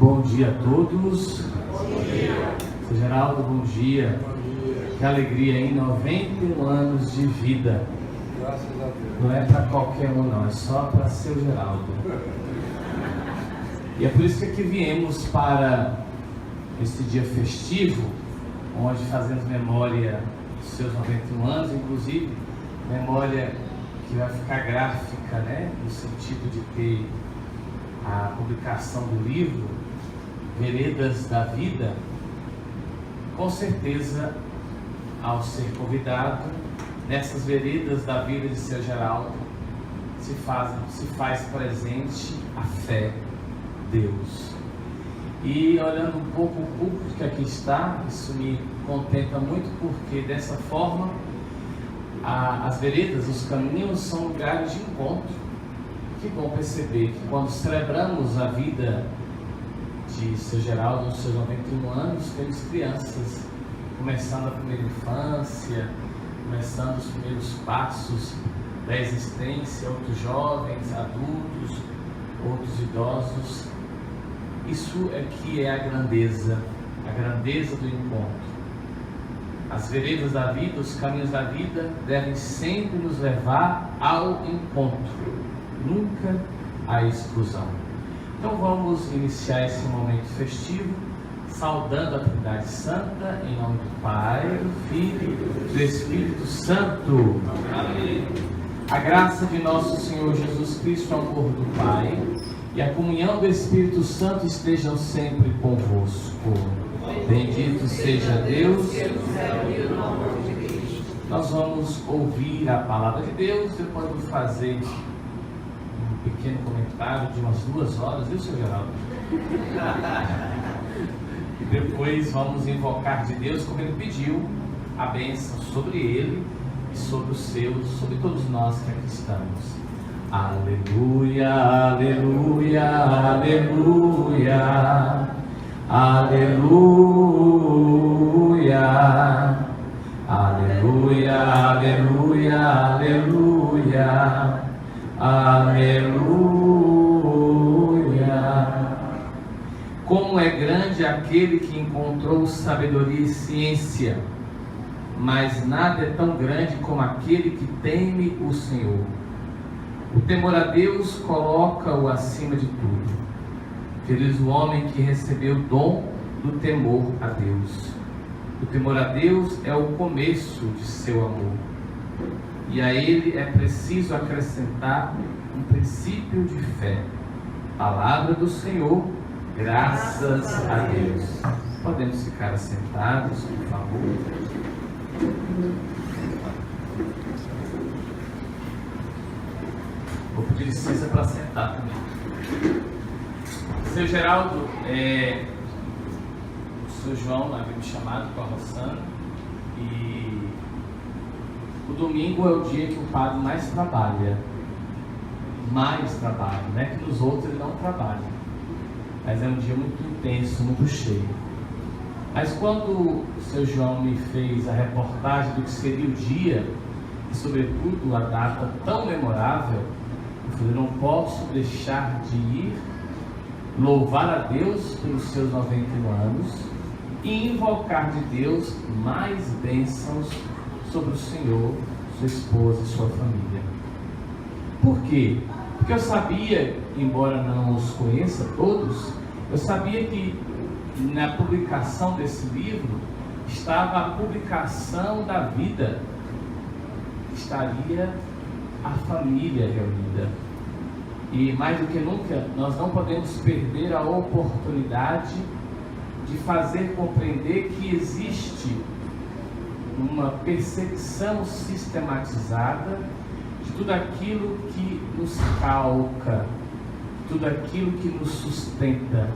Bom dia a todos. Bom dia. Seu Geraldo, bom dia. Que alegria, hein? 91 anos de vida. Graças a Deus. Não é para qualquer um, não, é só para seu Geraldo. E é por isso que aqui viemos para esse dia festivo, onde fazemos memória dos seus 91 anos, inclusive memória que vai ficar gráfica, né? No sentido de ter a publicação do livro Veredas da Vida. Com certeza, ao ser convidado, nessas veredas da vida de seu Geraldo, se faz presente a fé, Deus. E olhando um pouco o público que aqui está, isso me contenta muito, porque dessa forma, as veredas, os caminhos são lugares de encontro. Que bom perceber que quando celebramos a vida de seu Geraldo, nos seus 91 anos, temos crianças, começando a primeira infância, começando os primeiros passos da existência, outros jovens, adultos, outros idosos. Isso é que é a grandeza do encontro. As veredas da vida, os caminhos da vida devem sempre nos levar ao encontro, nunca à exclusão. Então vamos iniciar esse momento festivo saudando a Trindade Santa, em nome do Pai, do Filho e do Espírito Santo. Amém. A graça de nosso Senhor Jesus Cristo, o amor do Pai e a comunhão do Espírito Santo estejam sempre convosco. Bendito seja Deus. Nós vamos ouvir a palavra de Deus, depois vamos fazer um pequeno comentário de umas 2 horas, viu, seu Geraldo? E depois vamos invocar de Deus, como Ele pediu, a bênção sobre Ele e sobre os seus, sobre todos nós que aqui estamos. Aleluia, aleluia, aleluia, aleluia, aleluia, aleluia, aleluia, aleluia. Como é grande aquele que encontrou sabedoria e ciência, mas nada é tão grande como aquele que teme o Senhor. O temor a Deus coloca-o acima de tudo. Feliz o homem que recebeu o dom do temor a Deus. O temor a Deus é o começo de seu amor. E a ele é preciso acrescentar um princípio de fé. Palavra do Senhor, graças a Deus. Podemos ficar assentados, por favor. Vou pedir licença para sentar também. Seu Geraldo, o seu João havia me chamado para a Roçana, e o domingo é o dia que o padre mais trabalha. Não é que nos outros ele não trabalha, mas é um dia muito intenso, muito cheio. Mas quando o seu João me fez a reportagem do que seria o dia, e sobretudo a data tão memorável, eu falei, não posso deixar de ir louvar a Deus pelos seus 91 anos e invocar de Deus mais bênçãos sobre o Senhor, sua esposa e sua família. Por quê? Porque eu sabia, embora não os conheça todos, eu sabia que na publicação desse livro estava a publicação da vida, estaria a família reunida. E mais do que nunca, nós não podemos perder a oportunidade de fazer compreender que existe uma perseguição sistematizada de tudo aquilo que nos calca, tudo aquilo que nos sustenta,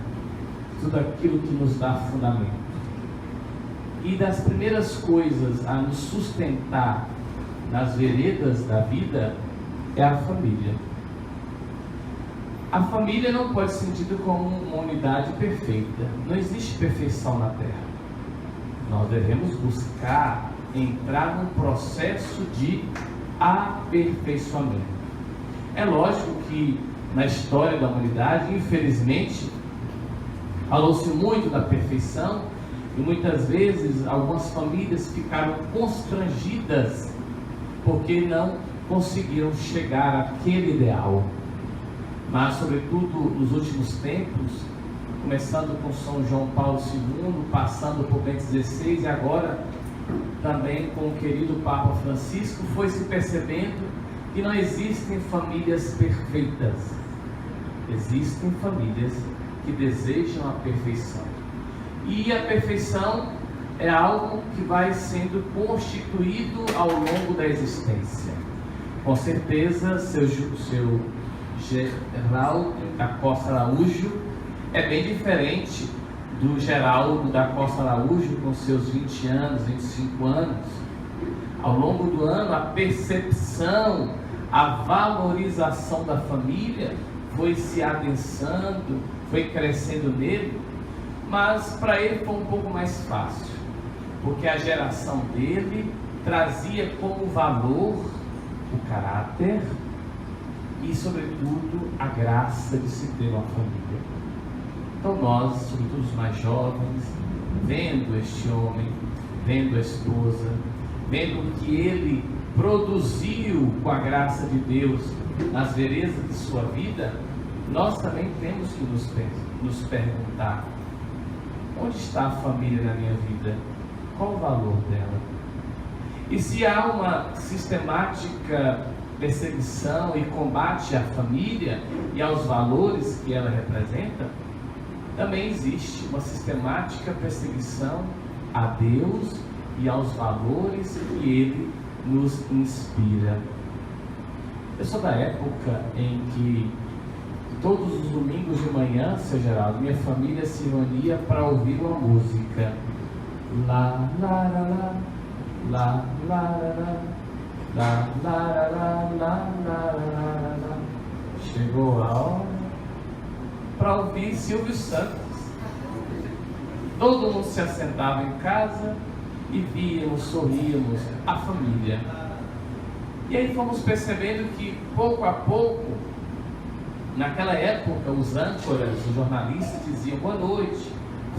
tudo aquilo que nos dá fundamento. E das primeiras coisas a nos sustentar nas veredas da vida é a família. A família não pode ser entendida como uma unidade perfeita. Não existe perfeição na Terra. Nós devemos buscar entrar num processo de aperfeiçoamento. É lógico que na história da humanidade, infelizmente, Falou-se muito da perfeição e muitas vezes algumas famílias ficaram constrangidas porque não conseguiram chegar àquele ideal. Mas, sobretudo, nos últimos tempos, começando com São João Paulo II, passando por Bento XVI e agora também com o querido Papa Francisco, foi se percebendo que não existem famílias perfeitas. Existem famílias que desejam a perfeição. E a perfeição é algo que vai sendo constituído ao longo da existência. Com certeza, seu Geraldo da Costa Araújo é bem diferente do Geraldo da Costa Araújo com seus 20 anos, 25 anos. Ao longo do ano, a percepção, a valorização da família foi se adensando, foi crescendo nele, mas para ele foi um pouco mais fácil, porque a geração dele trazia como valor o caráter e, sobretudo, a graça de se ter uma família. Então nós, sobretudo os mais jovens, vendo este homem, vendo a esposa, vendo o que ele produziu com a graça de Deus nas veredas de sua vida, nós também temos que nos perguntar: onde está a família na minha vida? Qual o valor dela? E se há uma sistemática perseguição e combate à família e aos valores que ela representa, também existe uma sistemática perseguição a Deus e aos valores que Ele nos inspira. Eu sou da época em que todos os domingos de manhã, seu Geraldo, minha família se reunia para ouvir uma música. Lá, lá, lá, lá, lá, lá, lá, lá, lá, lá, lá, lá, lá. Chegou a hora para ouvir Silvio Santos. Todo mundo se assentava em casa e víamos, sorríamos, a família. E aí fomos percebendo que, pouco a pouco, naquela época, os âncoras, os jornalistas diziam: boa noite,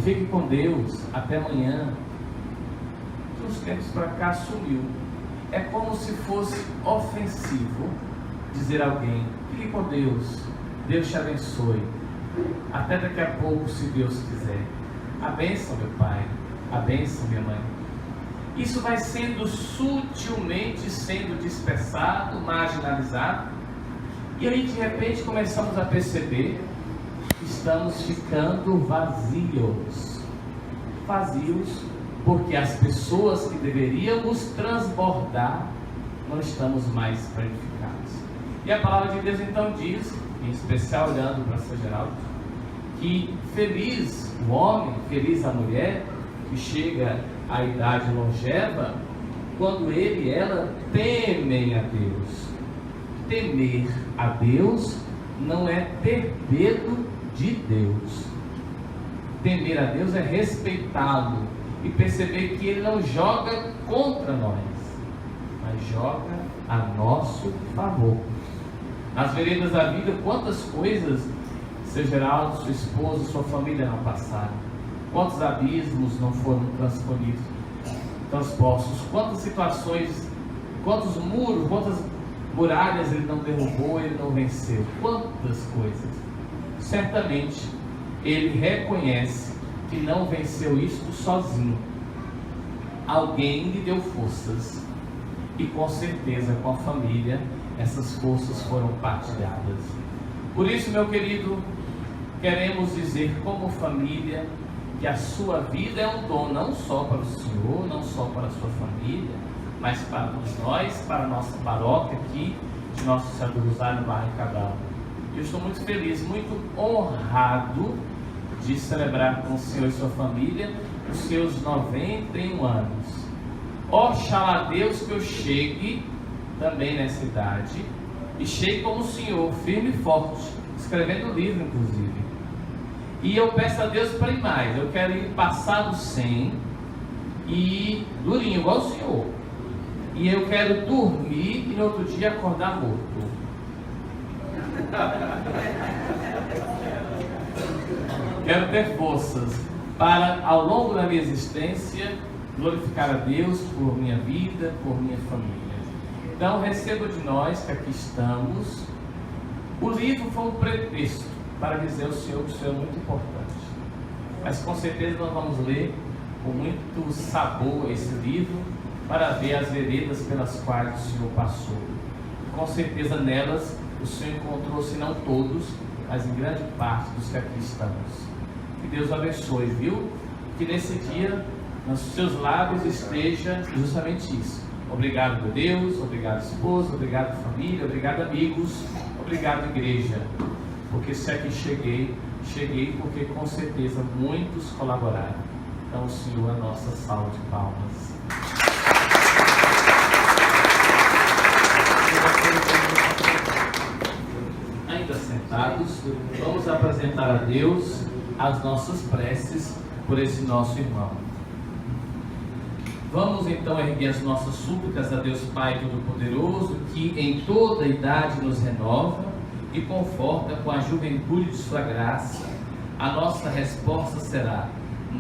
fique com Deus, até amanhã. De uns tempos para cá sumiu. É como se fosse ofensivo dizer a alguém: fique com Deus, Deus te abençoe, até daqui a pouco, se Deus quiser. A bênção, meu pai, a bênção, minha mãe. Isso vai sendo sutilmente sendo dispersado, marginalizado, e aí de repente começamos a perceber que estamos ficando vazios. Vazios porque as pessoas que deveríamos transbordar não estamos mais planificados. E a palavra de Deus então diz, em especial olhando para São Geraldo, que feliz o homem, feliz a mulher que chega à idade longeva quando ele e ela temem a Deus. Temer a Deus não é ter medo de Deus. Temer a Deus é respeitá-lo e perceber que Ele não joga contra nós, mas joga a nosso favor. Nas veredas da vida, quantas coisas, seu Geraldo, sua esposa, sua família não passaram? Quantos abismos não foram transpostos? Quantas situações, quantos muros, quantas muralhas Ele não derrubou, Ele não venceu? Quantas coisas? Certamente, Ele reconhece que não venceu isto sozinho. Alguém lhe deu forças. E com certeza, com a família, essas forças foram partilhadas. Por isso, meu querido, queremos dizer como família que a sua vida é um dom, não só para o Senhor, não só para a sua família, mas para todos nós, para a nossa paróquia aqui, de Nossa Senhora do Rosário, no bairro Cabral. Eu estou muito feliz, muito honrado de celebrar com o Senhor e sua família os seus 91 anos. Oxalá Deus que eu chegue também nessa idade, e chegue como o Senhor, firme e forte, escrevendo livro inclusive. E eu peço a Deus para ir mais. Eu quero ir passado 100 e durinho, igual o Senhor. E eu quero dormir e no outro dia acordar morto. quero ter forças para, ao longo da minha existência, glorificar a Deus por minha vida, por minha família. Então, receba de nós que aqui estamos. O livro foi um pretexto para dizer ao Senhor que o Senhor é muito importante. Mas com certeza nós vamos ler com muito sabor esse livro para ver as veredas pelas quais o Senhor passou. Com certeza nelas o Senhor encontrou, se não todos, mas em grande parte dos que aqui estamos. Que Deus abençoe, viu? Que nesse dia, nos seus lábios esteja justamente isso. Obrigado, meu Deus, obrigado, esposa, obrigado, família, obrigado, amigos, obrigado, igreja. Porque se aqui cheguei porque com certeza muitos colaboraram. Então, o Senhor, a nossa salva de palmas. Ainda sentados, vamos apresentar a Deus as nossas preces por esse nosso irmão. Vamos então erguer as nossas súplicas a Deus Pai Todo-Poderoso, que em toda idade nos renova e conforta com a juventude de sua graça. A nossa resposta será: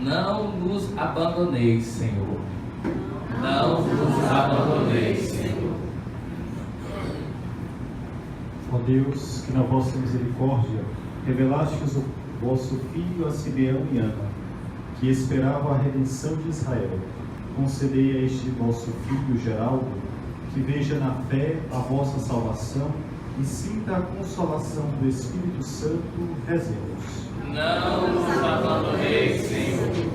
não nos abandoneis, Senhor. Não nos abandoneis, Senhor. Ó Deus, que na vossa misericórdia revelastes o vosso Filho a Simeão e Ana, que esperava a redenção de Israel, concedei a este vosso Filho Geraldo, que veja na fé a vossa salvação e sinta a consolação do Espírito Santo. Rezemos. Não nos abandoneis, Senhor.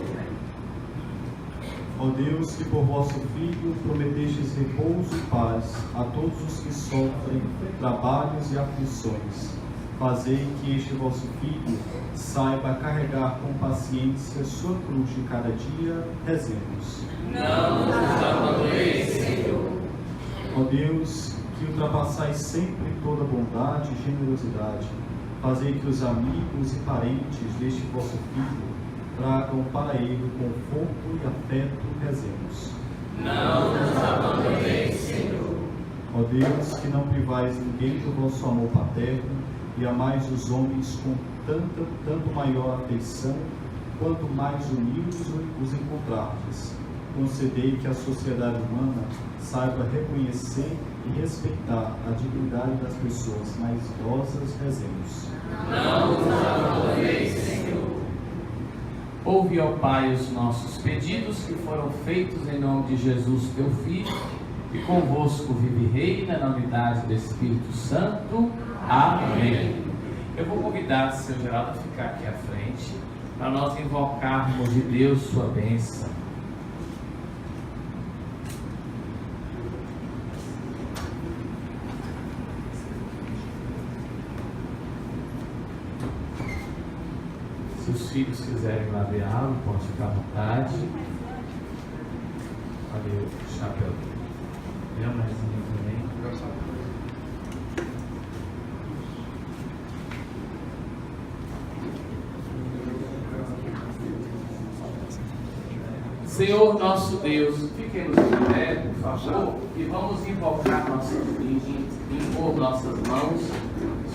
Ó Deus, que por vosso Filho prometestes repouso e paz a todos os que sofrem trabalhos e aflições, fazei que este vosso Filho saiba carregar com paciência sua cruz de cada dia. Rezemos. Não nos abandoneis, Senhor. Ó Deus, que ultrapassais sempre toda bondade e generosidade, fazei que os amigos e parentes deste vosso Filho tragam para ele conforto e afeto. Rezemos. Não nos abandoneis, Senhor. Ó Deus, que não privais ninguém do vosso amor paterno e amais os homens com tanto maior afeição, quanto mais unidos os encontrardes, concedei que a sociedade humana saiba reconhecer e respeitar a dignidade das pessoas mais idosas. Rezemos. Não nos abandoneis, Senhor. Ouve, ó Pai, os nossos pedidos que foram feitos em nome de Jesus, teu Filho, e convosco vive e reina na unidade do Espírito Santo. Amém. Eu vou convidar o Sr. Geraldo a ficar aqui à frente, para nós invocarmos de Deus sua bênção. Se os filhos quiserem ladeá-lo, pode ficar à vontade. Olha o chapéu. Minha mãezinha também. Senhor nosso Deus, fiquemos em pé, por favor, e vamos invocar impor nossas mãos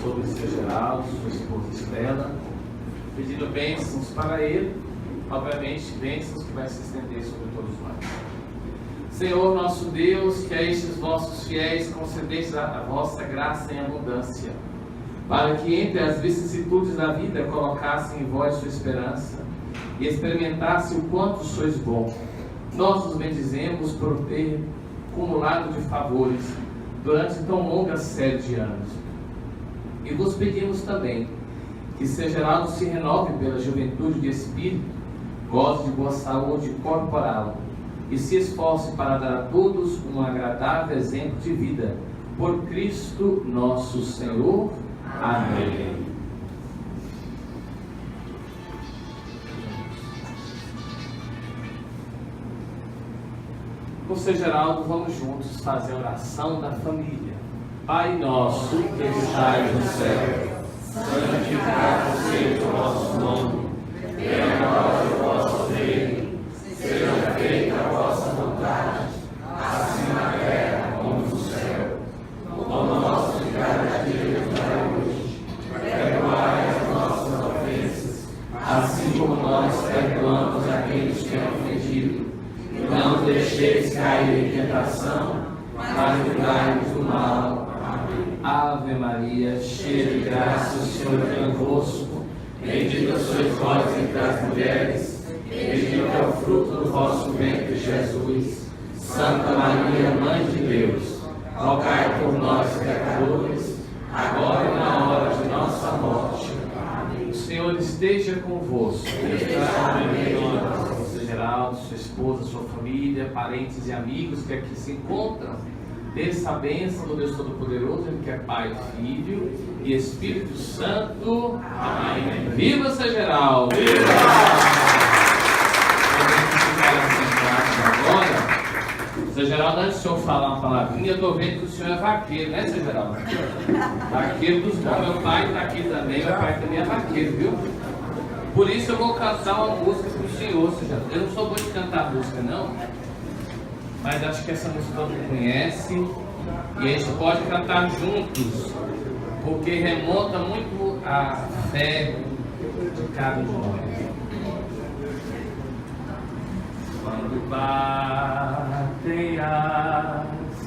sobre o Sr. Geraldo, sua esposa Estela, pedindo bênçãos para ele, obviamente bênçãos que vai se estender sobre todos nós. Senhor nosso Deus, que a estes vossos fiéis concedestes a vossa graça em abundância, para que entre as vicissitudes da vida colocassem em vós sua esperança e experimentassem o quanto sois bom. Nós os bendizemos por ter acumulado de favores durante tão longa série de anos. E vos pedimos também que Sr. Geraldo se renove pela juventude de espírito, goze de boa saúde corporal e se esforce para dar a todos um agradável exemplo de vida. Por Cristo nosso Senhor. Amém. Com o Sr. Geraldo, vamos juntos fazer a oração da família. Pai nosso que estais no céu, santificado seja o vosso nome, venha a nós o vosso reino, seja feita a vossa vontade, assim na terra como no céu. O pão nosso de cada dia nos dai hoje, perdoai as nossas ofensas, assim livrai-nos do mal. Amém. Ave Maria, cheia de graça, o Senhor é convosco. Bendita sois vós entre as mulheres, bendito é o fruto do vosso ventre, Jesus. Santa Maria, Mãe de Deus, rogai por nós, pecadores, agora e na hora de nossa morte. Amém. O Senhor esteja convosco. Geraldo, sua esposa, sua família, parentes e amigos que aqui se encontram, desça a bênção do Deus Todo-Poderoso, que é Pai, Filho e Espírito Santo. Amém. Viva São Geraldo! Viva! Agora, São Geraldo, antes do senhor falar uma palavrinha, eu estou vendo que o senhor é vaqueiro, né, São Geraldo? Vaqueiro dos bons. Meu pai está aqui também, meu pai também é vaqueiro, viu? Por isso eu vou cantar uma música para o senhor, São Geraldo. Eu não sou bom de cantar música, não, mas acho que essa música todo mundo conhece e a gente pode cantar juntos, porque remonta muito à fé de cada um de nós. Quando batem às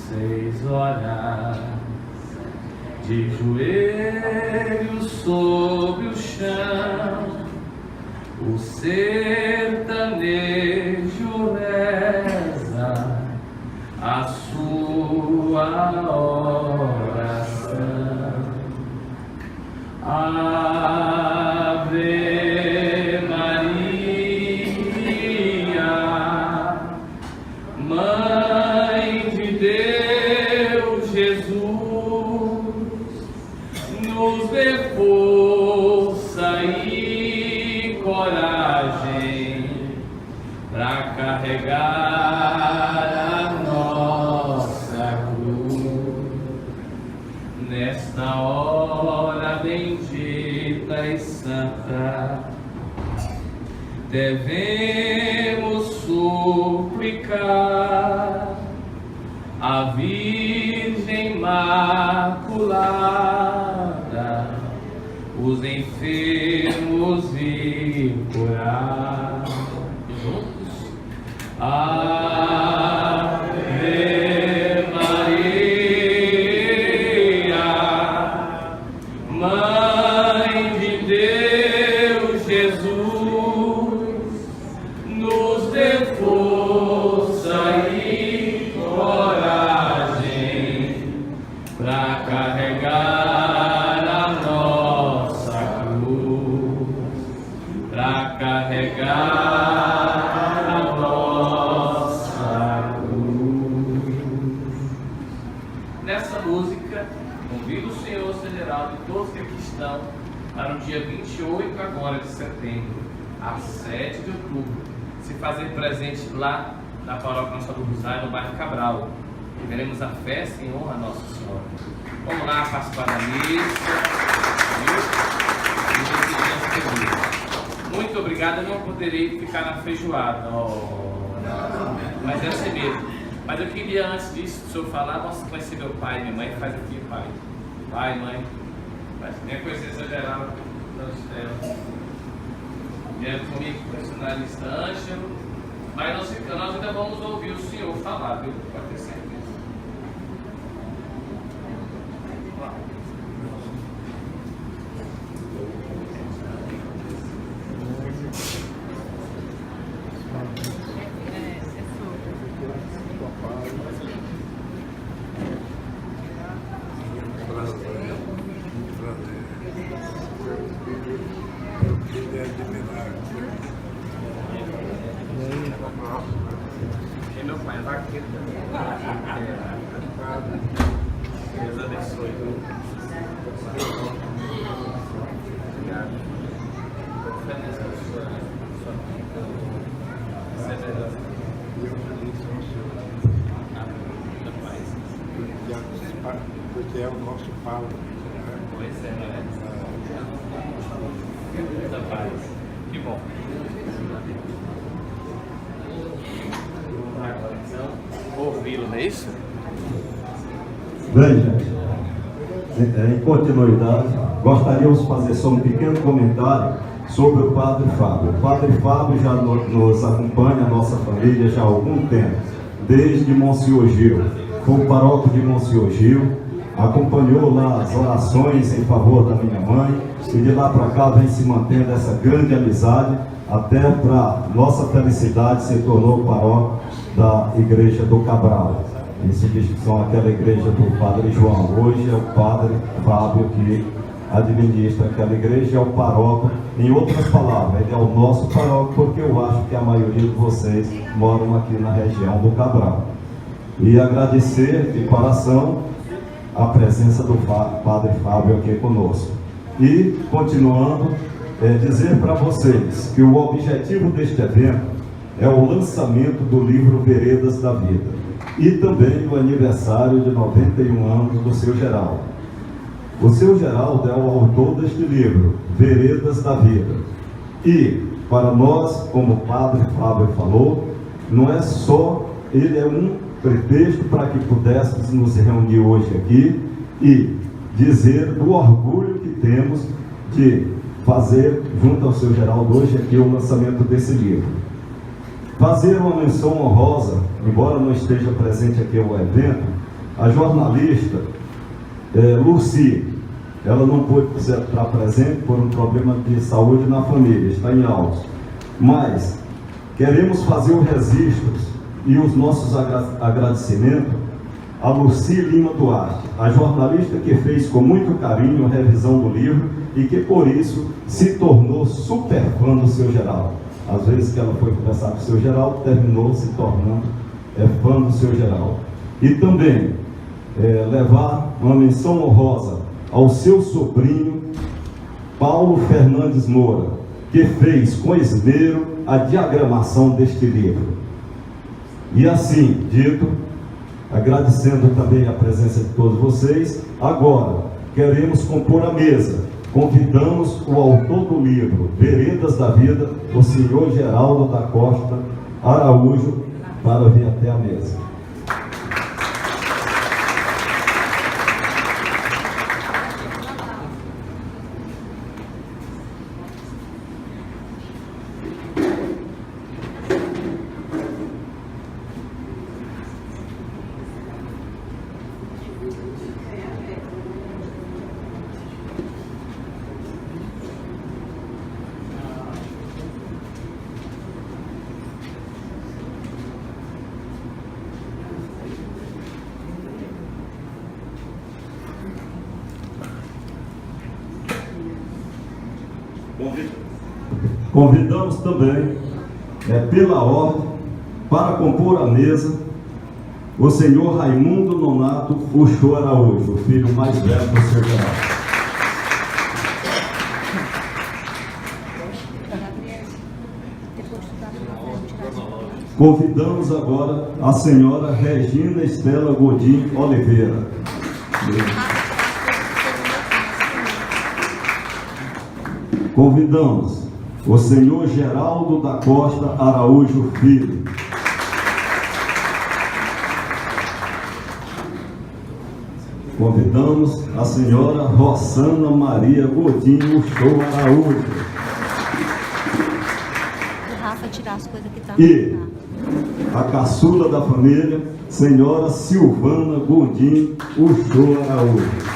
6 horas, de joelhos sobre o chão, o sertanejo reza a sua oração. Ave Maria, Mãe de Deus, Jesus, nos dê força e coragem para carregar a nossa cruz nesta hora bendita e santa. Devemos suplicar a Virgem Imaculada, os enfermos e curar. Juntos. Ave Maria, Mãe de Deus, Jesus, nos dê força e coragem para carregar a nossa cruz, para carregar a nossa cruz. Nessa música, convido o senhor, São Geraldo, e todos que aqui estão, para no dia 28 agora de setembro, às 7 de outubro, se fazer presente lá na paróquia Nossa do Rosário, no bairro Cabral. E veremos a festa em honra a Nossa Senhora. Vamos lá participar da missa. Muito obrigado, eu não poderei ficar na feijoada, mas é assim mesmo. Mas eu queria, antes disso, o senhor falar, nossa, conhecer meu pai e minha mãe, faz aqui, pai. Pai, mãe, minha conhecência geral, vieram comigo, o personalista Ângelo, mas nós ainda vamos ouvir o senhor falar, viu? Pode ter certeza. E meu pai é vaqueiro também. Deus abençoe. Obrigado. Feliz com sua vida. Porque é o nosso Paulo. Pois é, né? Muita paz. Que bom. Agora então, ouvi-lo, não é isso? Bem, gente, em continuidade, gostaríamos de fazer só um pequeno comentário sobre o Padre Fábio. O Padre Fábio já nos acompanha, a nossa família, já há algum tempo, desde Monsenhor Gil. foi o paróquio de Monsenhor Gil, acompanhou lá as orações em favor da minha mãe, e de lá para cá vem se mantendo essa grande amizade, até para nossa felicidade se tornou o paróquio da Igreja do Cabral, em substituição àquela igreja do Padre João. Hoje é o Padre Fábio que administra aquela igreja, é o paróquio. Em outras palavras, ele é o nosso paróquio, porque eu acho que a maioria de vocês moram aqui na região do Cabral. E agradecer de coração a presença do Padre Fábio aqui conosco. E, continuando, dizer para vocês que o objetivo deste evento é o lançamento do livro Veredas da Vida e também o aniversário de 91 anos do seu Geraldo. O seu Geraldo é o autor deste livro, Veredas da Vida. E, para nós, como o Padre Fábio falou, não é só, ele é um pretexto para que pudéssemos nos reunir hoje aqui e dizer do orgulho que temos de fazer, junto ao seu Geraldo, hoje aqui o lançamento desse livro. Fazer uma menção honrosa, embora não esteja presente aqui o evento, a jornalista Lucy, ela não pôde estar presente por um problema de saúde na família, está em Altos. Mas queremos fazer o registro e os nossos agradecimentos a Lucy Lima Duarte, a jornalista que fez com muito carinho a revisão do livro e que por isso se tornou super fã do seu Geraldo. Às vezes que ela foi conversar com o seu Geraldo, terminou se tornando fã do seu Geraldo. E também levar uma menção honrosa ao seu sobrinho Paulo Fernandes Moura, que fez com esmero a diagramação deste livro. E assim, dito, agradecendo também a presença de todos vocês, agora queremos compor a mesa. Convidamos o autor do livro Veredas da Vida, o senhor Geraldo da Costa Araújo, para vir até a mesa. Convidamos também, pela ordem, para compor a mesa, o senhor Raimundo Nonato Uchoa Araújo, o filho mais velho do seu Geraldo. Convidamos agora a senhora Regina Estela Godin Oliveira. Convidamos o senhor Geraldo da Costa Araújo Filho. Convidamos a senhora Rossana Maria Godinho Show Araújo. Rafa tirar as coisas que tá E a caçula da família, senhora Silvana Godinho Show Araújo.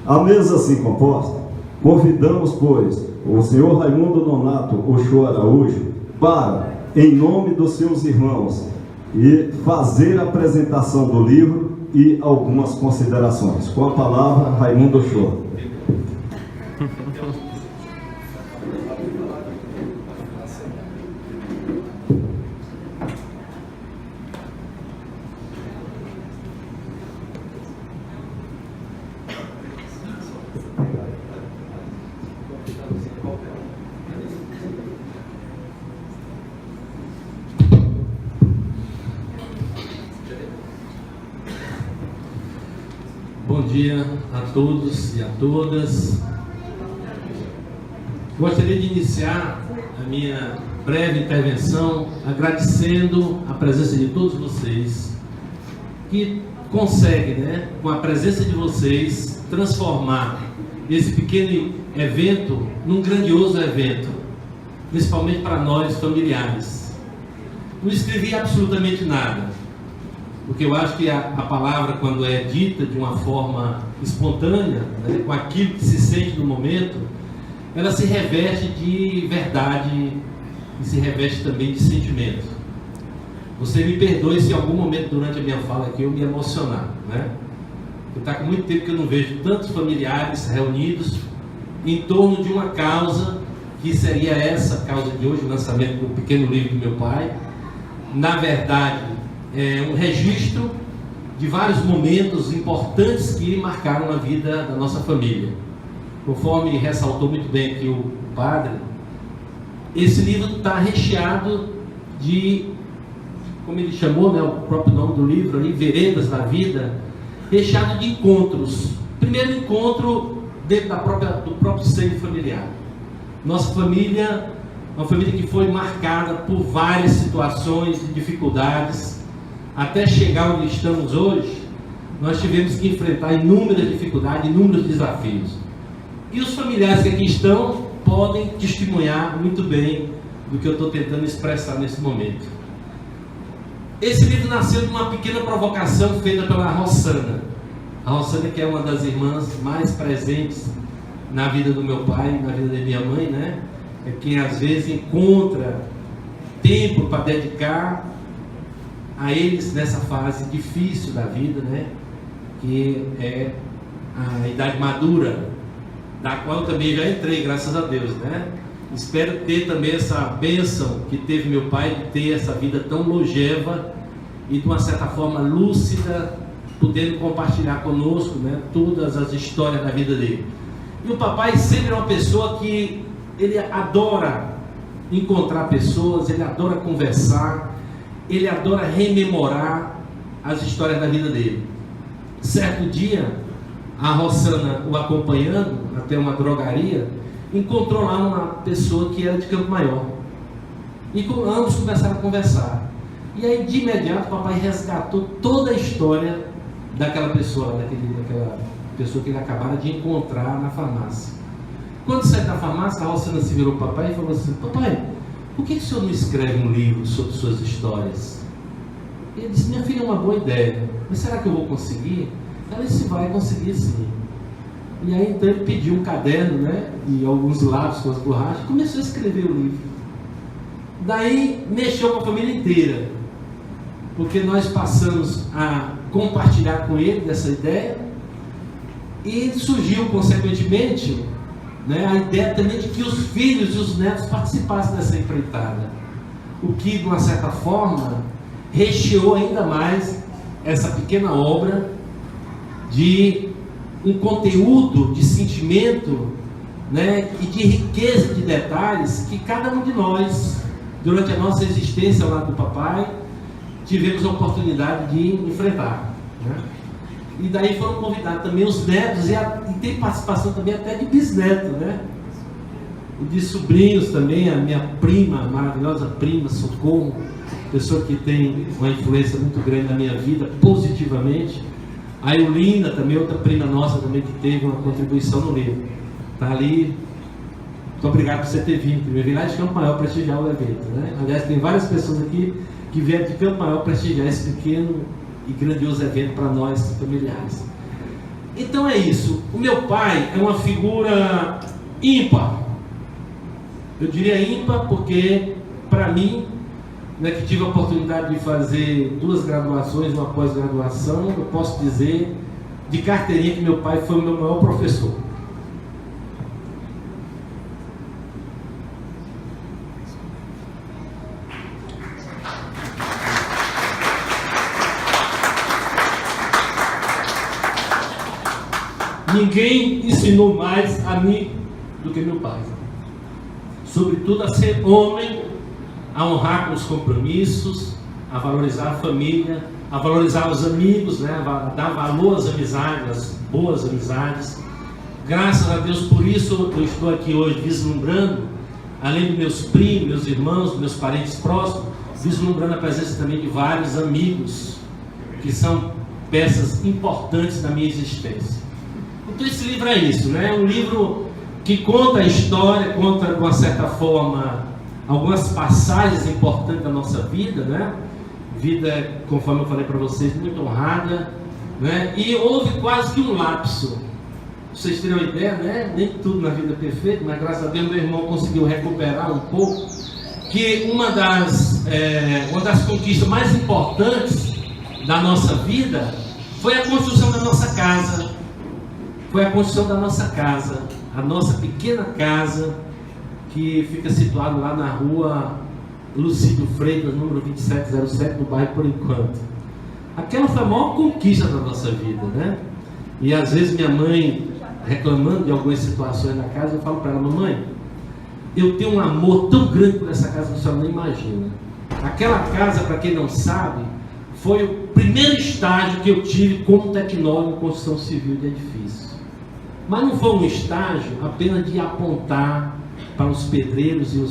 A mesa assim composta, convidamos, pois, o senhor Raimundo Nonato Uchoa Araújo para, em nome dos seus irmãos, e fazer a apresentação do livro e algumas considerações. Com a palavra, Raimundo Uchoa. Bom dia a todos e a todas. Gostaria de iniciar a minha breve intervenção agradecendo a presença de todos vocês que conseguem, com a presença de vocês, transformar esse pequeno evento num grandioso evento, principalmente para nós familiares. Não escrevi absolutamente nada, porque eu acho que a palavra, quando é dita de uma forma espontânea, né, com aquilo que se sente no momento, ela se reveste de verdade e se reveste também de sentimento. Você me perdoe se em algum momento durante a minha fala aqui eu me emocionar, né? Porque está com muito tempo que eu não vejo tantos familiares reunidos em torno de uma causa, que seria essa causa de hoje, o lançamento do pequeno livro do meu pai. Na verdade, é um registro de vários momentos importantes que marcaram a vida da nossa família. Conforme ressaltou muito bem aqui o padre, esse livro está recheado de, como ele chamou, né, o próprio nome do livro, aí, Veredas da Vida, recheado de encontros. Primeiro encontro dentro do próprio seio familiar. Nossa família, uma família que foi marcada por várias situações de dificuldades. Até chegar onde estamos hoje, nós tivemos que enfrentar inúmeras dificuldades, inúmeros desafios. E os familiares que aqui estão podem testemunhar muito bem do que eu estou tentando expressar nesse momento. Esse livro nasceu de uma pequena provocação feita pela Rossana. A Rossana, que é uma das irmãs mais presentes na vida do meu pai, na vida da minha mãe, né? É quem às vezes encontra tempo para dedicar a eles nessa fase difícil da vida, né? Que é a idade madura, da qual eu também já entrei, graças a Deus, né? Espero ter também essa bênção que teve meu pai, de ter essa vida tão longeva e de uma certa forma lúcida, podendo compartilhar conosco, né, todas as histórias da vida dele. E o papai sempre é uma pessoa que ele adora encontrar pessoas, ele adora conversar, ele adora rememorar as histórias da vida dele. Certo dia, a Rossana, o acompanhando até uma drogaria, encontrou lá uma pessoa que era de Campo Maior. E ambos começaram a conversar. E aí, de imediato, o papai resgatou toda a história daquela pessoa, daquela pessoa que ele acabara de encontrar na farmácia. Quando saiu da farmácia, a Rossana se virou para o papai e falou assim: papai, por que o senhor não escreve um livro sobre suas histórias? Ele disse: minha filha, é uma boa ideia, mas será que eu vou conseguir? Ela disse: vai conseguir sim. E aí então ele pediu um caderno, né, e alguns lápis com as borrachas, e começou a escrever o livro. Daí mexeu com a família inteira, porque nós passamos a compartilhar com ele dessa ideia, e surgiu consequentemente, né, a ideia também de que os filhos e os netos participassem dessa empreitada, o que de uma certa forma recheou ainda mais essa pequena obra de um conteúdo de sentimento, né, e de riqueza de detalhes que cada um de nós, durante a nossa existência ao lado do papai, tivemos a oportunidade de enfrentar, né? E daí foram convidados também os netos, e tem participação também até de bisneto, né? E de sobrinhos também, a minha prima, a maravilhosa prima Socorro, pessoa que tem uma influência muito grande na minha vida, positivamente. A Eulina também, outra prima nossa também, que teve uma contribuição no livro. Está ali. Muito obrigado por você ter vindo. Eu vim lá de Campo Maior prestigiar o evento, né? Aliás, tem várias pessoas aqui que vieram de Campo Maior prestigiar esse pequeno e grandioso evento para nós familiares. Então é isso. O meu pai é uma figura ímpar. Eu diria ímpar porque, para mim, né, que tive a oportunidade de fazer 2 graduações, uma pós-graduação, eu posso dizer de carteirinha que meu pai foi o meu maior professor. Ninguém ensinou mais a mim do que meu pai. Sobretudo a ser homem, a honrar com os compromissos, a valorizar a família, a valorizar os amigos, né? A dar valor às amizades, às boas amizades. Graças a Deus, por isso eu estou aqui hoje vislumbrando, além dos meus primos, meus irmãos, meus parentes próximos, vislumbrando a presença também de vários amigos, que são peças importantes da minha existência. Então esse livro é isso, né? É um livro que conta a história, conta de uma certa forma algumas passagens importantes da nossa vida, né? Vida, conforme eu falei para vocês, muito honrada, né? E houve quase que um lapso. Pra vocês terem uma ideia, né? Nem tudo na vida é perfeito, mas graças a Deus meu irmão conseguiu recuperar um pouco. Que uma das conquistas mais importantes da nossa vida foi a construção da nossa casa. Foi a construção da nossa casa, a nossa pequena casa, que fica situada lá na rua Lucídio Freitas, número 2707, no bairro Por Enquanto. Aquela foi a maior conquista da nossa vida, né? E às vezes minha mãe, reclamando de algumas situações na casa, eu falo para ela: mamãe, eu tenho um amor tão grande por essa casa que a senhora nem imagina. Aquela casa, para quem não sabe, foi o primeiro estágio que eu tive como tecnólogo em construção civil de edifício. Mas não foi um estágio apenas de apontar para os pedreiros e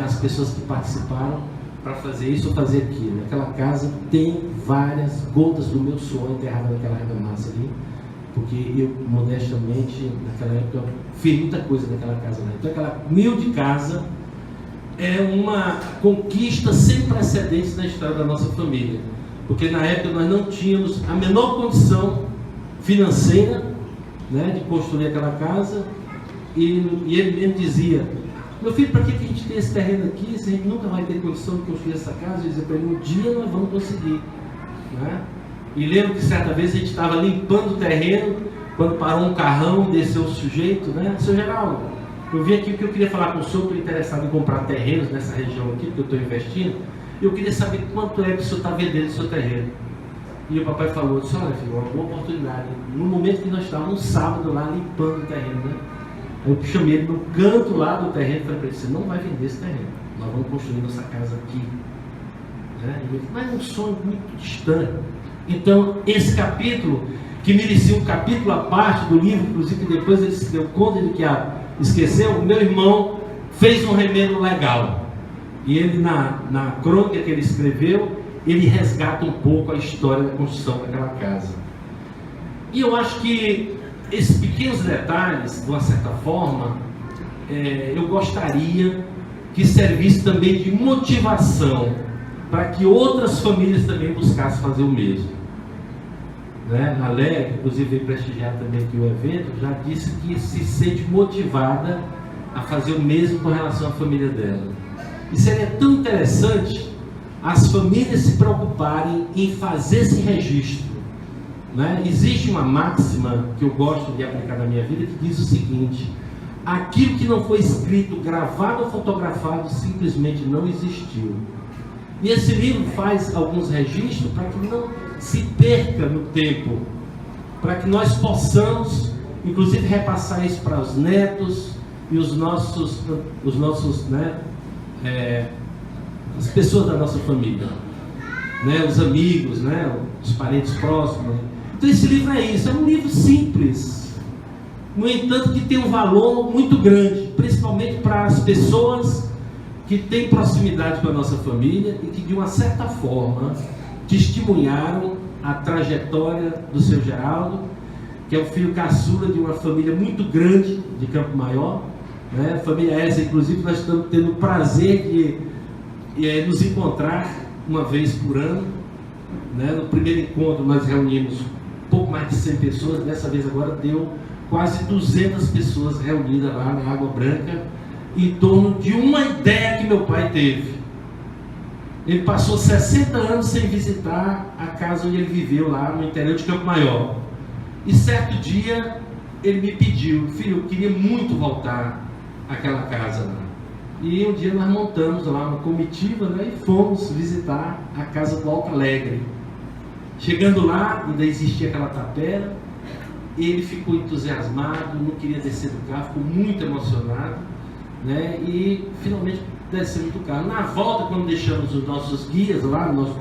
as pessoas que participaram para fazer isso ou fazer aquilo. Aquela casa tem várias gotas do meu sonho enterradas naquela argamassa ali, porque eu, modestamente, naquela época, fiz muita coisa naquela casa lá. Então aquela humilde casa é uma conquista sem precedentes na história da nossa família, porque na época nós não tínhamos a menor condição financeira, né, de construir aquela casa, e ele mesmo dizia: meu filho, para que a gente tem esse terreno aqui se a gente nunca vai ter condição de construir essa casa? Eu dizia para ele: um dia nós vamos conseguir, né? E lembro que certa vez a gente estava limpando o terreno, quando parou um carrão, desceu o sujeito, né? Seu Geraldo, eu vim aqui porque eu queria falar com o senhor, estou interessado em comprar terrenos nessa região aqui, porque eu estou investindo, e eu queria saber quanto é que o senhor está vendendo o seu terreno. E o papai falou: olha filho, uma boa oportunidade. No momento que nós estávamos, um sábado lá, limpando o terreno, né? Aí eu chamei ele no canto lá do terreno e falei para ele: você não vai vender esse terreno, nós vamos construir nossa casa aqui, né? E ele: mas é um sonho muito distante. Então esse capítulo, que merecia um capítulo à parte do livro, inclusive depois ele se deu conta de que esqueceu, o meu irmão fez um remendo legal, e ele na crônica que ele escreveu, ele resgata um pouco a história da construção daquela casa. E eu acho que esses pequenos detalhes, de uma certa forma, eu gostaria que servisse também de motivação para que outras famílias também buscassem fazer o mesmo, né? A Léa, inclusive veio prestigiar também aqui o evento, já disse que se sente motivada a fazer o mesmo com relação à família dela. E seria tão interessante as famílias se preocuparem em fazer esse registro, né? Existe uma máxima que eu gosto de aplicar na minha vida que diz o seguinte: aquilo que não foi escrito, gravado ou fotografado simplesmente não existiu. E esse livro faz alguns registros para que não se perca no tempo, para que nós possamos, inclusive, repassar isso para os netos e os nossos né, as pessoas da nossa família, né, os amigos, né, os parentes próximos. Então esse livro é isso, é um livro simples, no entanto que tem um valor muito grande, principalmente para as pessoas que têm proximidade com a nossa família e que de uma certa forma testemunharam a trajetória do seu Geraldo, que é o filho caçula de uma família muito grande de Campo Maior, né? Família essa, inclusive, nós estamos tendo o prazer de nos encontrar uma vez por ano, né? No primeiro encontro nós reunimos pouco mais de 100 pessoas, dessa vez agora deu quase 200 pessoas reunidas lá na Água Branca, em torno de uma ideia que meu pai teve. Ele passou 60 anos sem visitar a casa onde ele viveu, lá no interior de Campo Maior. E certo dia ele me pediu: filho, eu queria muito voltar àquela casa lá. E um dia nós montamos lá uma comitiva, né, e fomos visitar a casa do Alto Alegre. Chegando lá, ainda existia aquela tapera. Ele ficou entusiasmado, não queria descer do carro, ficou muito emocionado, né? E finalmente descemos do carro. Na volta, quando deixamos os nossos guias lá, nossos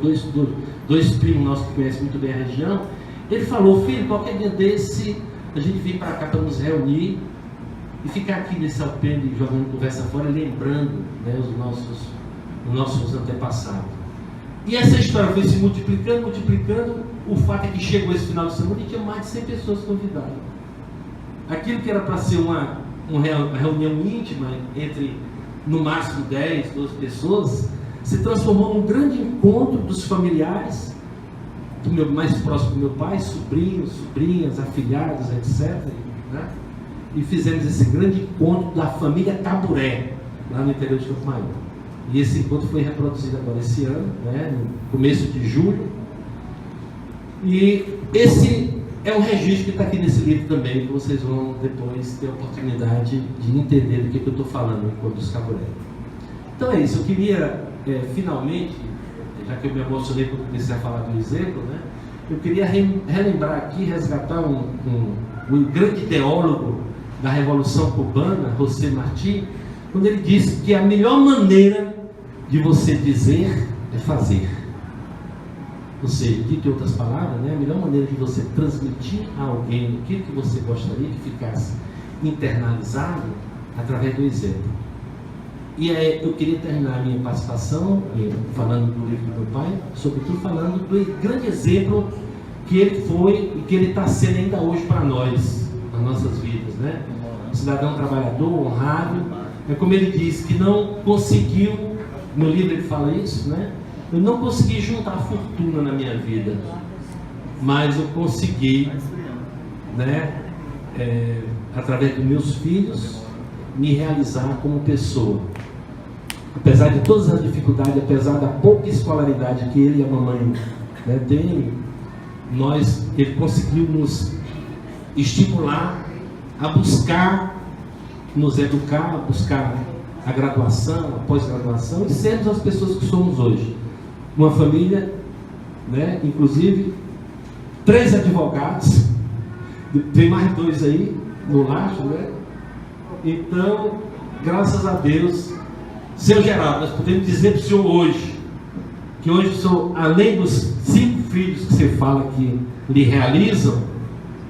dois primos nossos que conhecem muito bem a região, ele falou: filho, qualquer dia desse a gente vem para cá para nos reunir e ficar aqui nesse alpendre jogando conversa fora, lembrando, né, os nossos antepassados. E essa história foi se multiplicando. O fato é que chegou esse final de semana e tinha mais de 100 pessoas convidadas. aquilo que era para ser uma reunião íntima entre, no máximo, 10, 12 pessoas, se transformou num grande encontro dos familiares, do meu mais próximo do meu pai, sobrinhos, sobrinhas, afilhados, etc. Né? E fizemos esse grande encontro da família Taburé, lá no interior de Campo Maior. E esse encontro foi reproduzido agora esse ano, né, no começo de julho. E esse é um registro que está aqui nesse livro também, que vocês vão depois ter a oportunidade de entender do que eu estou falando no encontro dos Taburé. Então é isso, eu queria finalmente, já que eu me emocionei quando comecei a falar do exemplo, né, eu queria relembrar aqui, resgatar um grande teólogo da Revolução Cubana, José Martí, quando ele disse que a melhor maneira de você dizer é fazer. Ou seja, dito em outras palavras, né, a melhor maneira de você transmitir a alguém aquilo que você gostaria que ficasse internalizado através do exemplo. E eu queria terminar a minha participação falando do livro do meu pai, sobretudo falando do grande exemplo que ele foi e que ele está sendo ainda hoje para nós, nas nossas vidas, né? Um cidadão trabalhador, honrado, é como ele diz, que não conseguiu, no livro ele fala isso, né? Eu não consegui juntar fortuna na minha vida, mas eu consegui, né, através dos meus filhos, me realizar como pessoa. Apesar de todas as dificuldades, apesar da pouca escolaridade que ele e a mamãe, né, têm, ele conseguiu nos estimular a buscar, nos educar, a buscar a graduação, a pós-graduação e sermos as pessoas que somos hoje. Uma família, né, inclusive 3 advogados, tem mais 2 aí no laço, né? Então, graças a Deus, seu Geraldo, nós podemos dizer para o senhor hoje, que hoje o senhor, além dos 5 filhos que você fala que lhe realizam,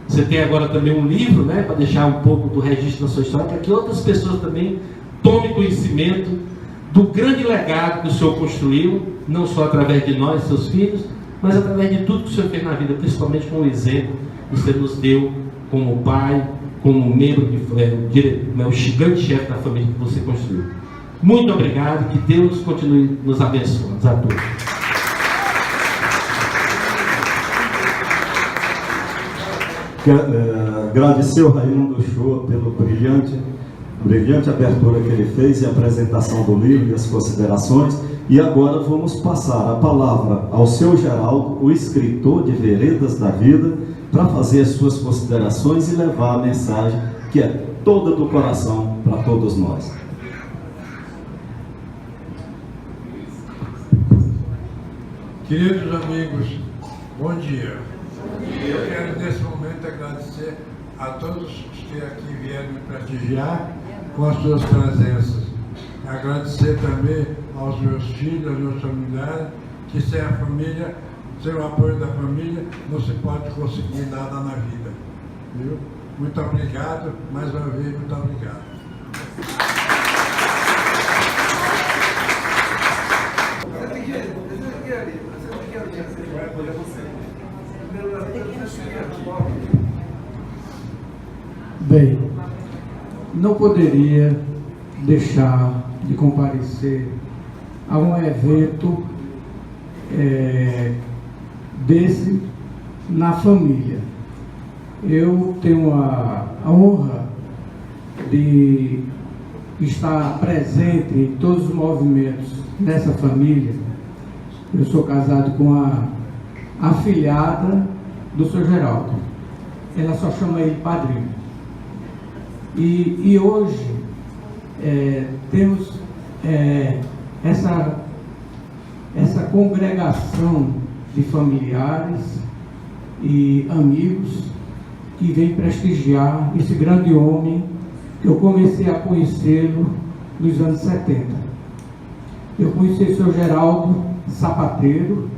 você tem agora também um livro, né, para deixar um pouco do registro da sua história, para que outras pessoas também tomem conhecimento do grande legado que o senhor construiu, não só através de nós, seus filhos, mas através de tudo que o senhor fez na vida, principalmente com o exemplo que você nos deu como pai, como membro, o grande chefe da família que você construiu. Muito obrigado, que Deus continue nos abençoando a todos. Agradecer ao Raimundo Shoa pelo brilhante abertura que ele fez e a apresentação do livro e as considerações. E agora vamos passar a palavra ao seu Geraldo, o escritor de Veredas da Vida, para fazer as suas considerações e levar a mensagem que é toda do coração para todos nós. Queridos amigos, bom dia. Eu quero nesse momento agradecer a todos que aqui vieram me prestigiar com as suas presenças. Agradecer também aos meus filhos, aos meus familiares, que sem a família, sem o apoio da família, não se pode conseguir nada na vida. Viu? Muito obrigado, mais uma vez, muito obrigado. Bem, não poderia deixar de comparecer a um evento desse na família. Eu tenho a honra de estar presente em todos os movimentos dessa família. Eu sou casado com a afilhada do Sr. Geraldo. Ela só chama ele padrinho. E hoje temos essa congregação de familiares e amigos que vem prestigiar esse grande homem que eu comecei a conhecê-lo nos anos 70. Eu conheci o Sr. Geraldo sapateiro,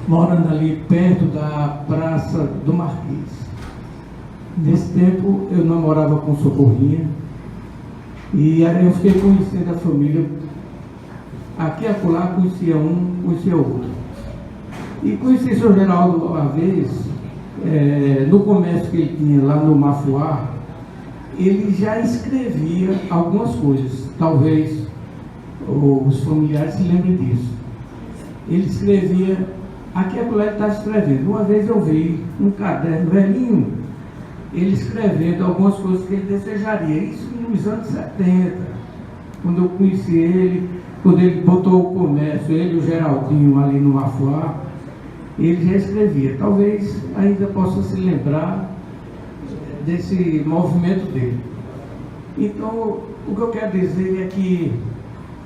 morando ali perto da Praça do Marquês. Nesse tempo eu namorava com Socorrinha e aí eu fiquei conhecendo a família. Aqui e acolá conhecia um, conhecia outro. E conheci o Sr. Geraldo uma vez no comércio que ele tinha lá no Mafuá, ele já escrevia algumas coisas. Talvez os familiares se lembrem disso. Ele escrevia, aqui a colega está escrevendo. Uma vez eu vi um caderno velhinho, ele escrevendo algumas coisas que ele desejaria. Isso nos anos 70, quando eu conheci ele, quando ele botou o comércio, ele e o Geraldinho ali no Mafuá, ele já escrevia. Talvez ainda possa se lembrar desse movimento dele. Então, o que eu quero dizer é que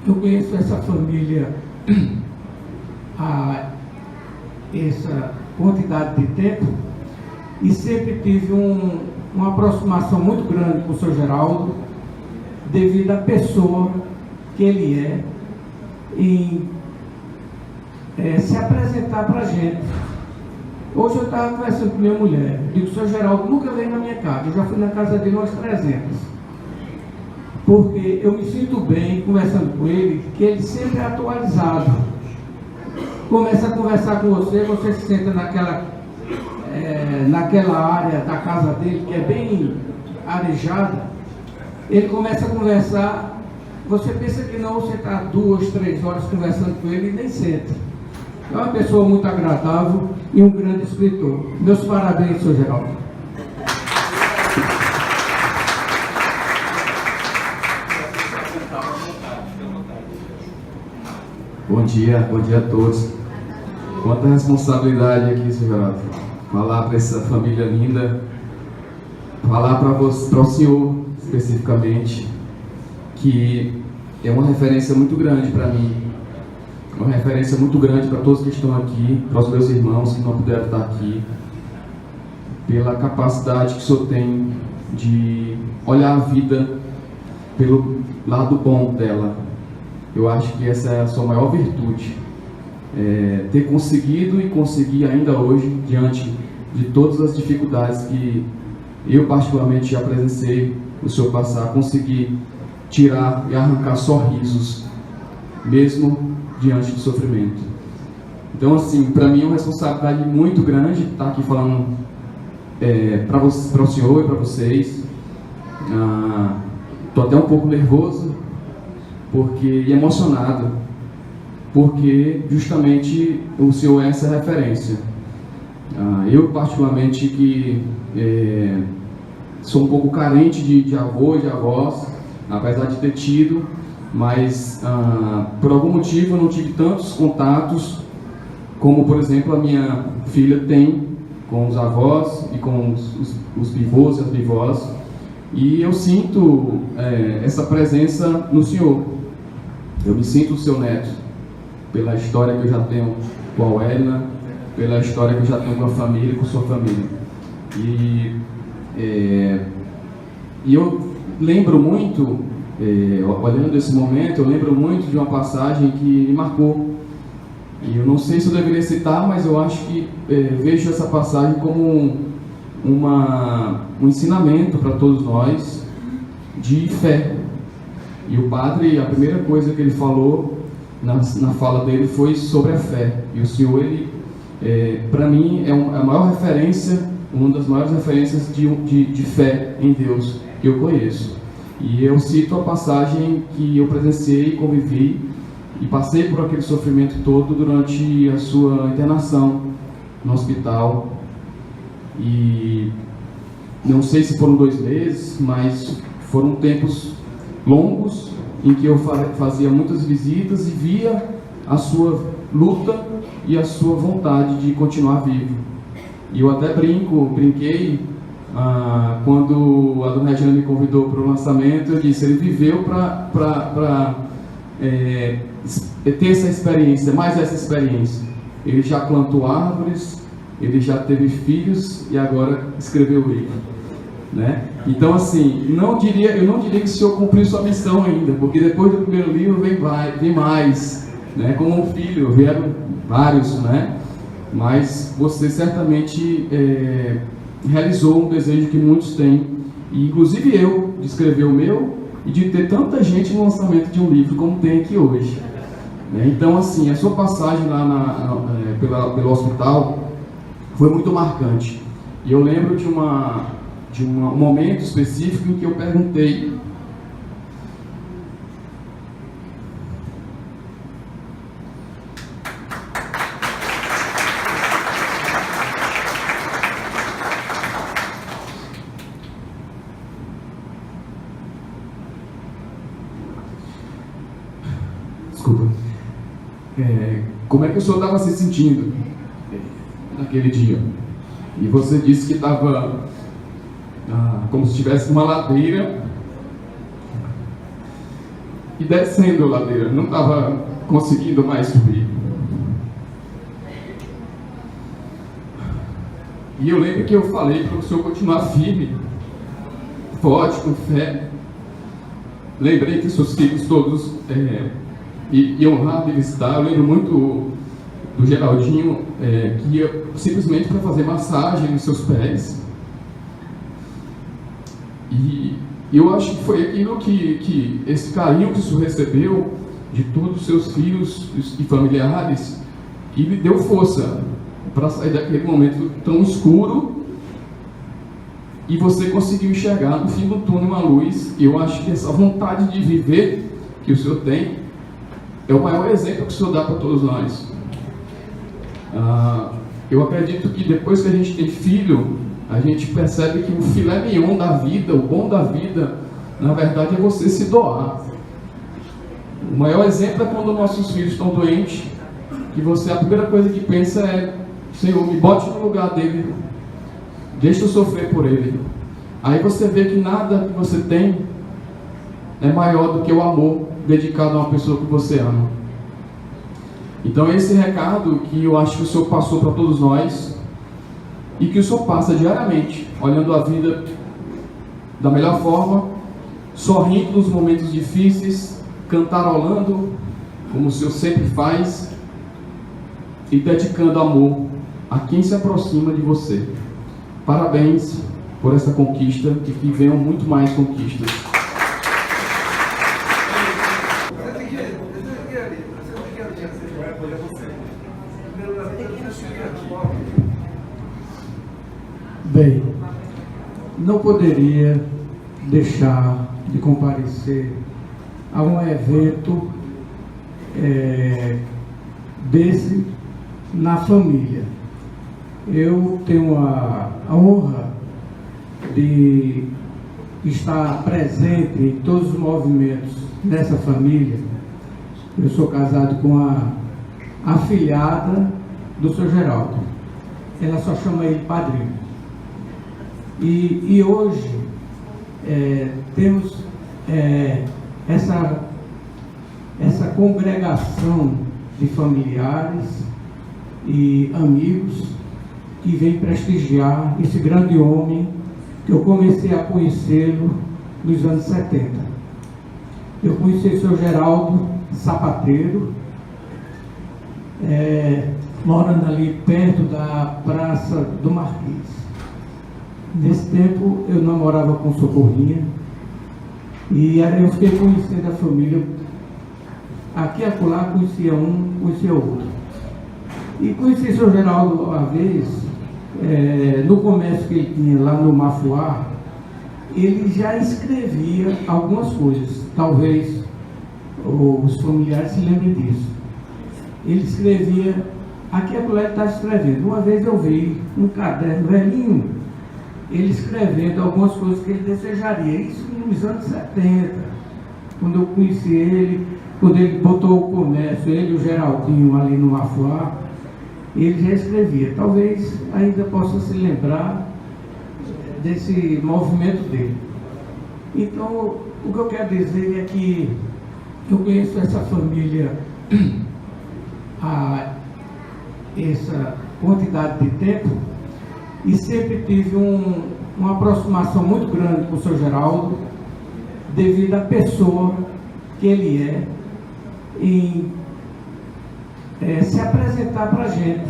eu conheço essa família há essa quantidade de tempo e sempre tive uma aproximação muito grande com o Sr. Geraldo, devido à pessoa que ele é, em se apresentar para a gente. Hoje eu estava conversando com minha mulher, digo, o Sr. Geraldo nunca veio na minha casa, eu já fui na casa dele umas 300, porque eu me sinto bem conversando com ele, que ele sempre é atualizado. Começa a conversar com você, você se senta naquela área da casa dele, que é bem arejada, ele começa a conversar, você pensa que não, você está 2, 3 horas conversando com ele e nem senta. É uma pessoa muito agradável e um grande escritor. Meus parabéns, Sr. Geraldo. Bom dia a todos. Quanta responsabilidade aqui, Sr. Geraldo. Falar para essa família linda, falar para o senhor especificamente, que é uma referência muito grande para mim, uma referência muito grande para todos que estão aqui, para os meus irmãos que não puderam estar aqui, pela capacidade que o senhor tem de olhar a vida pelo lado bom dela. Eu acho que essa é a sua maior virtude, ter conseguido e conseguir ainda hoje, diante de todas as dificuldades que eu particularmente já presenciei o senhor passar, conseguir tirar e arrancar sorrisos, mesmo diante do sofrimento. Então, assim, para mim é uma responsabilidade muito grande estar aqui falando para o senhor e para vocês. Estou até um pouco nervoso e emocionado, porque justamente o senhor é essa referência. Eu, particularmente, que sou um pouco carente de avô e de avós, apesar de ter tido, mas por algum motivo eu não tive tantos contatos como, por exemplo, a minha filha tem com os avós e com os bivôs e as bivós, e eu sinto essa presença no senhor. Eu me sinto o seu neto, pela história que eu já tenho com a Helena, pela história que eu já tenho com a família, com sua família. E eu lembro muito, olhando esse momento, eu lembro muito de uma passagem que me marcou. E eu não sei se eu deveria citar, mas eu acho que vejo essa passagem como um ensinamento para todos nós de fé. E o padre, a primeira coisa que ele falou na fala dele foi sobre a fé. E o senhor, para mim, é a maior referência, uma das maiores referências de fé em Deus que eu conheço. E eu cito a passagem que eu presenciei, convivi e passei por aquele sofrimento todo durante a sua internação no hospital. E não sei se foram 2 meses, mas foram tempos longos em que eu fazia muitas visitas e via a sua luta e a sua vontade de continuar vivo. E eu até brinquei, quando a dona Regina me convidou para o lançamento, eu disse, ele viveu para ter essa experiência, mais essa experiência. Ele já plantou árvores, ele já teve filhos e agora escreveu o livro, né? Então, assim, eu não diria que o senhor cumpriu sua missão ainda, porque depois do primeiro livro vem mais, né? Como um filho, vieram vários, né? Mas você certamente realizou um desejo que muitos têm, e inclusive eu, de escrever o meu e de ter tanta gente no lançamento de um livro como tem aqui hoje, né? Então, assim, a sua passagem lá pelo hospital foi muito marcante. E eu lembro de um momento específico em que eu perguntei como é que o senhor estava se sentindo naquele dia. E você disse que estava como se estivesse numa ladeira e descendo a ladeira, não estava conseguindo mais subir. E eu lembro que eu falei para o senhor continuar firme, forte, com fé. Lembrei que seus filhos todos iam lá me visitar. Eu lembro muito do Geraldinho, que ia simplesmente para fazer massagem nos seus pés. E eu acho que foi aquilo que esse carinho que o senhor recebeu de todos os seus filhos e familiares, que lhe deu força para sair daquele momento tão escuro e você conseguiu enxergar no fim do túnel uma luz. E eu acho que essa vontade de viver que o senhor tem é o maior exemplo que o senhor dá para todos nós. Eu acredito que depois que a gente tem filho, a gente percebe que o filé mignon da vida, o bom da vida, na verdade é você se doar. O maior exemplo é quando nossos filhos estão doentes, que você, a primeira coisa que pensa é: Senhor, me bote no lugar dele, deixa eu sofrer por ele. Aí você vê que nada que você tem é maior do que o amor dedicado a uma pessoa que você ama. Então esse recado que eu acho que o Senhor passou para todos nós, e que o Senhor passa diariamente, olhando a vida da melhor forma, sorrindo nos momentos difíceis, cantarolando, como o Senhor sempre faz, e dedicando amor a quem se aproxima de você. Parabéns por essa conquista e que venham muito mais conquistas. Bem, não poderia deixar de comparecer a um evento desse na família. Eu tenho a honra de estar presente em todos os movimentos dessa família. Eu sou casado com a afilhada do Sr. Geraldo. Ela só chama ele padrinho. E hoje temos essa congregação de familiares e amigos que vem prestigiar esse grande homem que eu comecei a conhecê-lo nos anos 70. Eu conheci o Sr. Geraldo sapateiro, morando ali perto da Praça do Marquês. Nesse tempo eu namorava com Socorrinha e eu fiquei conhecendo a família. Aqui e acolá conhecia um, conhecia outro. E conheci o Sr. Geraldo uma vez, no comércio que ele tinha lá no Mafuá. Ele já escrevia algumas coisas, talvez os familiares se lembrem disso. Ele escrevia, aqui e acolá ele estava escrevendo. Uma vez eu vi um caderno velhinho, ele escrevendo algumas coisas que ele desejaria, isso nos anos 70, quando eu conheci ele, quando ele botou o comércio, ele e o Geraldinho ali no Mafuá, ele já escrevia. Talvez ainda possa se lembrar desse movimento dele. Então, o que eu quero dizer é que eu conheço essa família há essa quantidade de tempo, e sempre tive uma aproximação muito grande com o Sr. Geraldo, devido à pessoa que ele é, em se apresentar para a gente.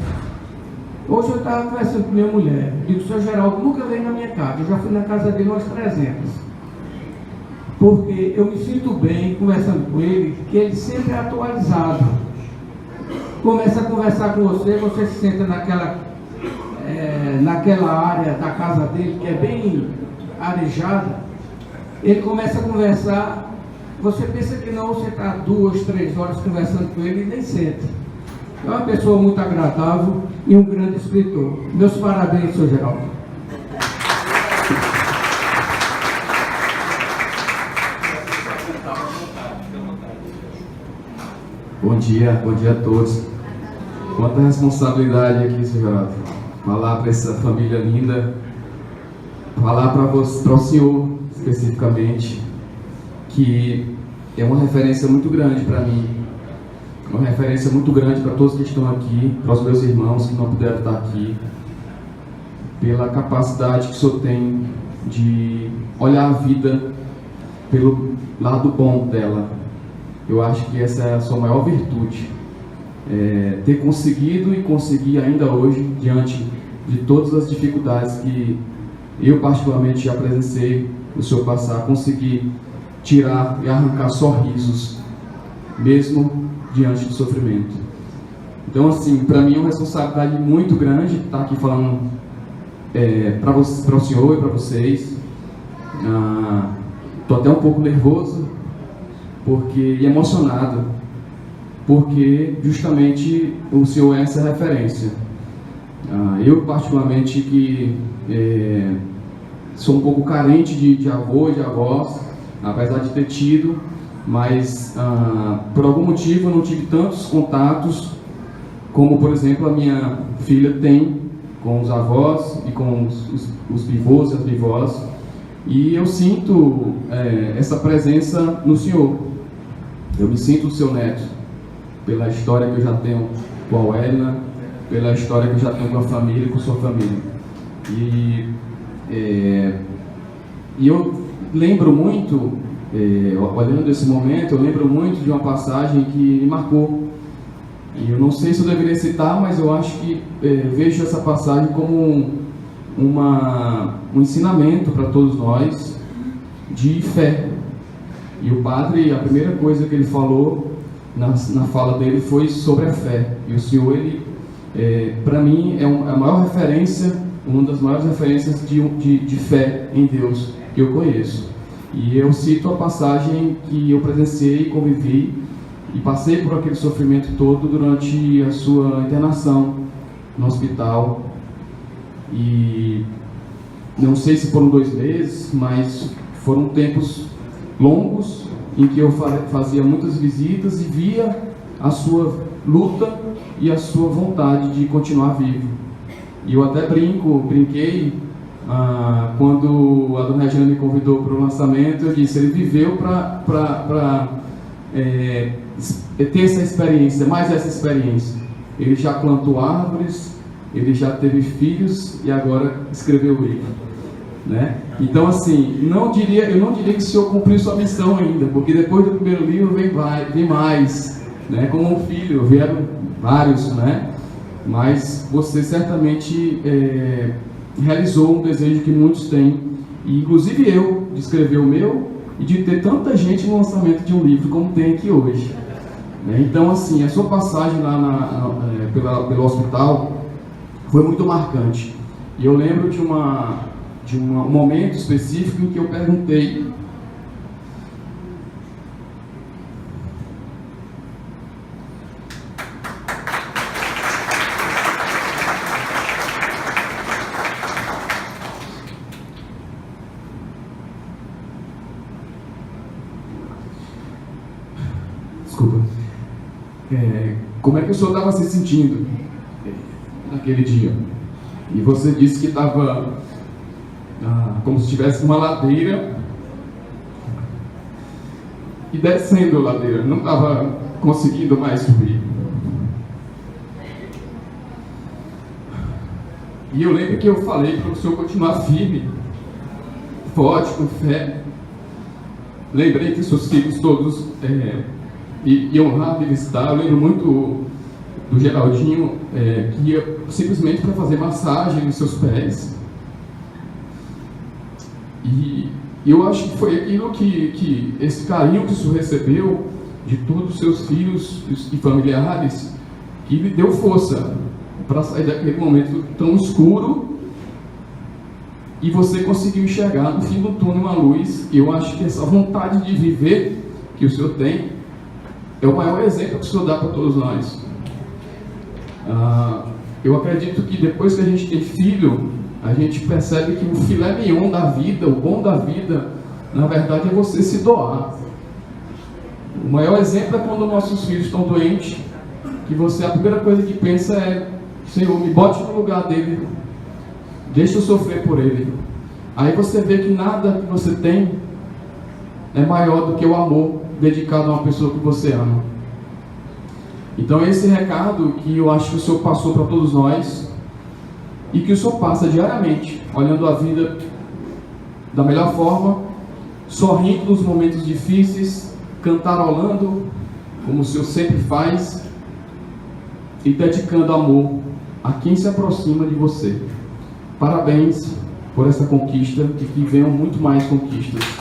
Hoje eu estava conversando com minha mulher, digo: o Sr. Geraldo nunca veio na minha casa, eu já fui na casa dele umas 300, porque eu me sinto bem conversando com ele, que ele sempre é atualizado. Começa a conversar com você, você se senta naquela naquela área da casa dele, que é bem arejada, ele começa a conversar, você pensa que não, você está 2, 3 horas conversando com ele e nem sente. É uma pessoa muito agradável e um grande escritor. Meus parabéns, Sr. Geraldo. Bom dia a todos. Quanta responsabilidade aqui, Sr. Geraldo. Falar para essa família linda, falar para o senhor especificamente, que é uma referência muito grande para mim, uma referência muito grande para todos que estão aqui, para os meus irmãos que não puderam estar aqui, pela capacidade que o senhor tem de olhar a vida pelo lado bom dela. Eu acho que essa é a sua maior virtude. Ter conseguido e conseguir ainda hoje, diante de todas as dificuldades que eu particularmente já presenciei o senhor passar, conseguir tirar e arrancar sorrisos, mesmo diante do sofrimento. Então, assim, para mim é uma responsabilidade muito grande estar aqui falando para o senhor e para vocês. Estou até um pouco nervoso e emocionado, porque justamente o senhor é essa referência. Eu particularmente que sou um pouco carente de avô e de avós, apesar de ter tido, mas por algum motivo eu não tive tantos contatos como, por exemplo, a minha filha tem com os avós e com os bivôs e as bivós, e eu sinto essa presença no senhor. Eu me sinto o seu neto, pela história que eu já tenho com a Helena, pela história que eu já tenho com a família e com sua família. E eu lembro muito, olhando esse momento, eu lembro muito de uma passagem que me marcou. E eu não sei se eu deveria citar, mas eu acho que vejo essa passagem como um ensinamento para todos nós de fé. E o padre, a primeira coisa que ele falou na fala dele foi sobre a fé. E o senhor, ele, para mim, é a maior referência, uma das maiores referências de fé em Deus que eu conheço. E eu cito a passagem que eu presenciei, convivi e passei por aquele sofrimento todo durante a sua internação no hospital. E não sei se foram 2 meses, mas foram tempos longos em que eu fazia muitas visitas e via a sua luta e a sua vontade de continuar vivo. E eu até brinquei quando a dona Regina me convidou para o lançamento, eu disse, ele viveu para ter essa experiência, mais essa experiência. Ele já plantou árvores, ele já teve filhos e agora escreveu o livro. Né? Então, assim, eu não diria que o senhor cumpriu sua missão ainda, porque depois do primeiro livro vem mais, né? Como um filho, vieram vários, né? Mas você certamente realizou um desejo que muitos têm, e inclusive eu, de escrever o meu e de ter tanta gente no lançamento de um livro como tem aqui hoje. Né? Então, assim, a sua passagem lá pelo hospital foi muito marcante. E eu lembro de um momento específico em que eu perguntei como é que o senhor estava se sentindo naquele dia. E você disse que estava como se estivesse numa ladeira e descendo a ladeira, não estava conseguindo mais subir. E eu lembro que eu falei para o senhor continuar firme, forte, com fé. Lembrei que seus filhos todos iam lá visitar. Eu lembro muito do Geraldinho, que ia simplesmente para fazer massagem nos seus pés. E eu acho que foi aquilo que esse carinho que o senhor recebeu de todos os seus filhos e familiares, que lhe deu força para sair daquele momento tão escuro e você conseguiu enxergar no fim do túnel uma luz. E eu acho que essa vontade de viver que o Senhor tem é o maior exemplo que o Senhor dá para todos nós. Eu acredito que depois que a gente tem filho, a gente percebe que o filé mignon da vida, o bom da vida, na verdade é você se doar. O maior exemplo é quando nossos filhos estão doentes, que você, a primeira coisa que pensa é: Senhor, me bote no lugar dele, deixa eu sofrer por ele. Aí você vê que nada que você tem é maior do que o amor dedicado a uma pessoa que você ama. Então esse recado que eu acho que o Senhor passou para todos nós, e que o Senhor passa diariamente, olhando a vida da melhor forma, sorrindo nos momentos difíceis, cantarolando, como o Senhor sempre faz, e dedicando amor a quem se aproxima de você. Parabéns por essa conquista e que venham muito mais conquistas.